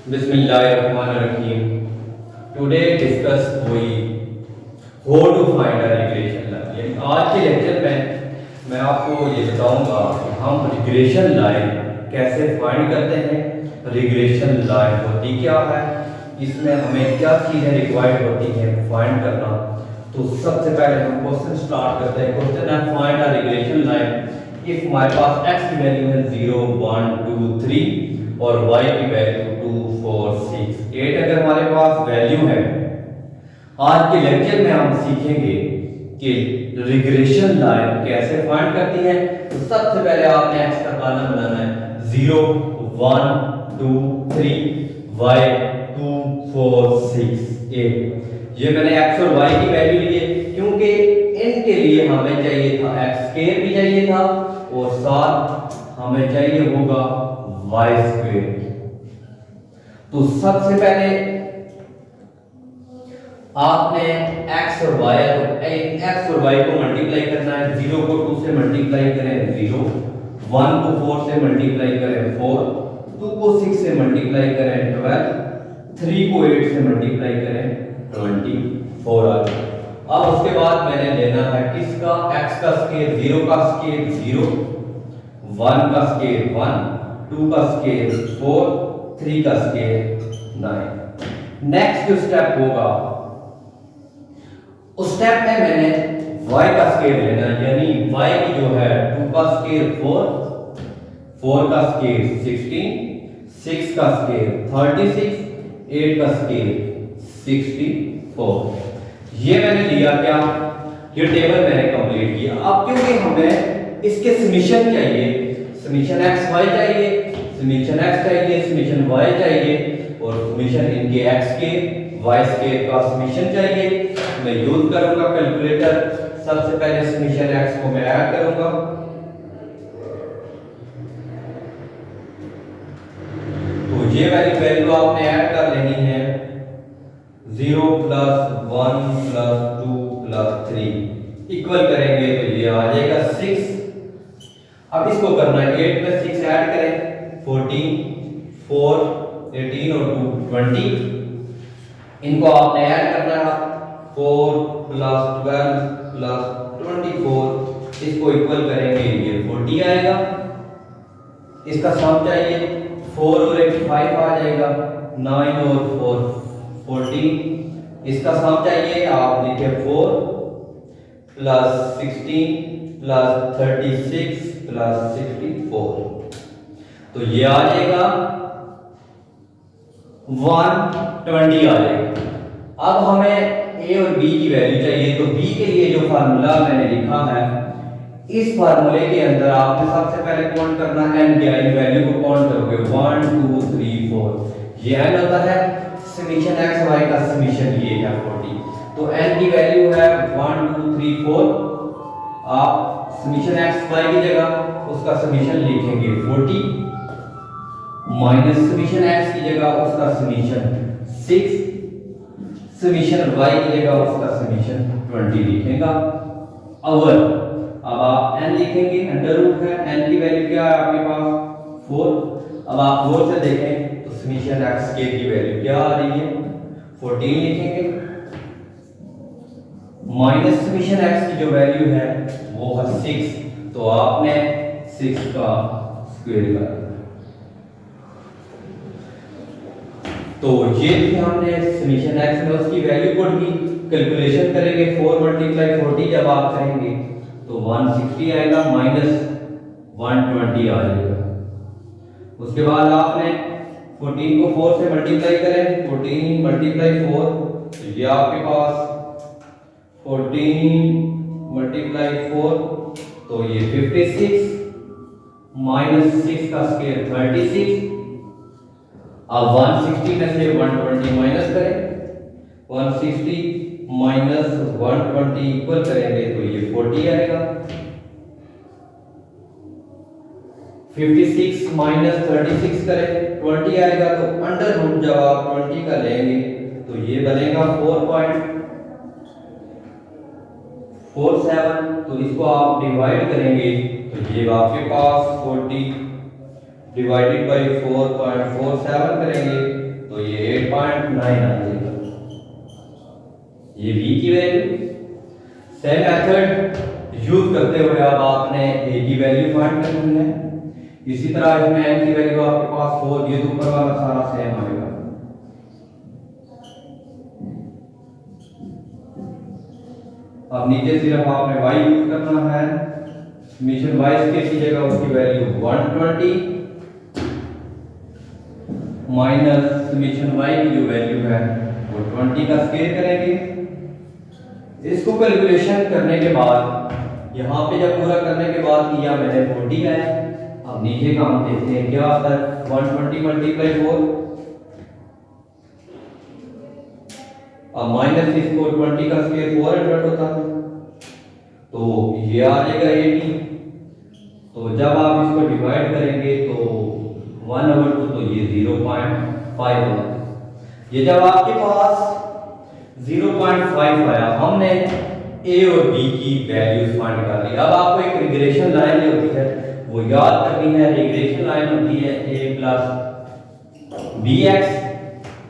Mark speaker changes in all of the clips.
Speaker 1: Bismillahirrahmanirrahim. Today discuss we how to find a regression line. यानी आज के lecture में मैं आपको ये बताऊंगा कि हम रिग्रेशन लाइन कैसे फाइंड करते हैं, रिग्रेशन लाइन होती क्या है, इसमें हमें क्या चीज़ें रिक्वायर्ड होती हैं फाइंड करना। तो सबसे पहले हम क्वेश्चन स्टार्ट करते हैं। क्वेश्चन है find a regression line if हमारे पास x की वैल्यू है 0 1 2 3 और y की वैल्यू 2 4 6 8 अगर हमारे पास वैल्यू है। आज के लेक्चर में हम सीखेंगे कि रिग्रेशन लाइन कैसे फाइंड करती है। तो सबसे पहले आपने x का कॉलम बनाना है 0 1 2 3 y 2 4 6 8। ये मैंने x और y की वैल्यू ली है क्योंकि इनके लिए हमें चाहिए था x स्क्वायर भी चाहिए था और साथ हमें चाहिए होगा y स्क्वायर। तो सबसे पहले आपने x और y x और y को मल्टीप्लाई करना है। 0 को 2 से मल्टीप्लाई करें 0, 1 को 4 से मल्टीप्लाई करें 4, 2 को 6 से मल्टीप्लाई करें 12, 3 को 8 से मल्टीप्लाई करें 24 आ गया। अब उसके बाद मैंने लेना है किसका, x का स्क्वायर, 0 का स्क्वायर 0, 1 का स्क्वायर 1, 2 का स्क्वायर 4, 3 का स्क्वायर 9। नेक्स्ट जो स्टेप होगा उस स्टेप में मैंने y का स्क्वायर लेना, यानी y की जो है 2 का स्क्वायर 4, 4 का स्क्वायर 16, 6 का स्क्वायर 36, 8 का स्क्वायर 64। ये मैंने लिया क्या, ये टेबल मैंने कंप्लीट किया। अब क्योंकि हमें इसके समीशन चाहिए, समीशन x y चाहिए, समीशन x चाहिए, समीशन y चाहिए और समीशन इनके x के y स्क्वायर का समीशन चाहिए। मैं यूज करूंगा कैलकुलेटर। सबसे पहले समीशन x को मैं ऐड करूंगा, तो ये वाली वैल्यू आपने ऐड कर लेनी है 0 प्लस 1 प्लस 2 प्लस 3 इक्वल करेंगे तो ये आ जाएगा 6। अब इसको करना है 8 प्लस 6 ऐड करें 14, 4 18 और 2 20। इनको आपने ऐड करना है 4 प्लस 12 प्लस 24, इसको इक्वल करेंगे ये 40 आएगा। इसका सम चाहिए 4 और 8 5 आ जाएगा, 9 और 4 14। इसका सम चाहिए, आप लिखे 4 प्लस 16 प्लस 36 प्लस 64, तो ये आ जाएगा 120 आ जाएगा। अब हमें a और b की वैल्यू चाहिए, तो b के लिए जो फार्मूला मैंने लिखा है, इस फार्मूले के अंदर आपने सबसे पहले काउंट करना है n की वैल्यू को काउंट करोगे 1 2 3 4। ये n होता है समीशन x y का समीशन, ये है 40। तो n की वैल्यू है 1 2 3 4। आप समीशन x y की जगह उसका समीशन लिखेंगे 40 माइनस समीशन x की जगह उसका समीशन 6, समीशन y की जगह उसका समीशन 20 लिखेगा। अब आप n लिखेंगे, अंडर रूट है, n की वैल्यू क्या है आपके पास 4। अब आप 4 से देखें तो समीशन x के की वैल्यू क्या आ रही है 14 लिखेंगे, माइनस समीशन x की जो वैल्यू है वो है 6, तो आपने 6 का स्क्वायर कर दिया। तो ये भी हमने समीशन x में उसकी वैल्यू पुट की, कैलकुलेशन करेंगे 4 मल्टीप्लाई 40 जब आप करेंगे तो 160 आएगा, माइनस 120 आ जाएगा। उसके बाद आपने 14 को 4 से मल्टीप्लाई करें, 14 मल्टीप्लाई 4 तो ये आपके पास 14 मल्टीप्लाई 4 तो ये 56 माइनस 6 का स्क्वायर 36। अब 160 में से 120 माइनस करें, 160 माइनस 120 इक्वल करेंगे तो ये 40 आएगा। 56 माइनस 36 करें 20 आएगा, तो अंडर रूट जब आप 20 का लेंगे तो ये बनेगा 4.47। तो इसको आप डिवाइड करेंगे तो ये आपके पास 40 डिवाइडेड बाय 4.47 करेंगे तो ये 8.9 आ जाएगा, ये v की वैल्यू। सेम मेथड यूज करते हुए अब आपने a की वैल्यू फाइंड करनी है। इसी तरह इसमें n की वैल्यू आपके पास 4, ये तो ऊपर वाला सारा सेम आएगा। अब नीचे सिर्फ आपने y यूज करना है। समीशन y स्केयर की जगह उसकी वैल्यू 120 माइनस समीशन y की जो वैल्यू है वो 20 का स्केयर करेंगे। इसको कैलकुलेशन करने के बाद यहाँ पे जब पूरा करने के बाद किया मैंने 40 है। अब नीचे का हम देखते हैं क्या आता है, 120 मल्टीप्लाई 4, अब माइनस इसको 20 का स्क्वायर 400 होता है, तो ये आ जाएगा 80। तो जब आप इसको डिवाइड करेंगे तो 1/2 तो ये 0.5 होगा। ये जब आपके पास 0.5 आया, हमने a और b की वैल्यूज फाइंड कर ली। अब आपको एक रिग्रेशन लाइन जो होती है वो याद करनी है। रिग्रेशन लाइन होती है a प्लस bx।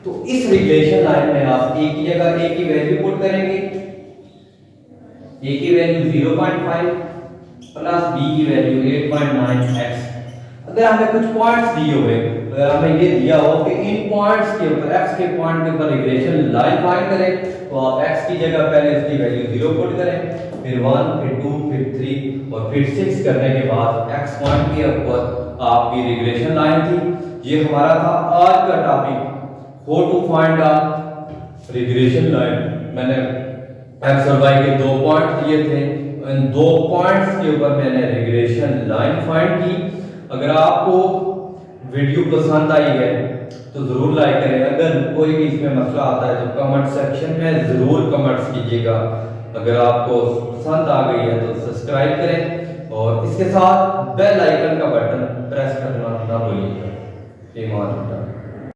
Speaker 1: तो इस रिग्रेशन लाइन में आप a की जगह a की वैल्यू पुट करेंगे, a की वैल्यू 0.5 प्लस b की वैल्यू 8.9x। अगर हमें कुछ पॉइंट्स दिए हुए, अगर हमें ये दिया हो कि इन पॉइंट्स के ऊपर x के पॉइंट के ऊपर रिग्रेशन लाइन फाइंड करें, तो आप x की जगह पहले इसकी वैल्यू 0 पुट करें, फिर 1, फिर 2, फिर 3 और फिर 6 करने के बाद x पॉइंट के ऊपर आपकी रिग्रेशन लाइन थी। ये हमारा था आज का topic, how to find a regression line. मैंने x और y के 2 पॉइंट दिए थे, इन 2 पॉइंट्स के ऊपर मैंने रिग्रेशन लाइन फाइंड की। अगर आपको वीडियो पसंद आई है तो जरूर लाइक करें। अगर कोई भी इसमें मसला आता है तो कमेंट सेक्शन में जरूर कमेंट्स कीजिएगा। अगर आपको पसंद आ गई है तो सब्सक्राइब करें और इसके साथ बेल आइकन का बटन प्रेस करना ना भूलिएगा। ईमान।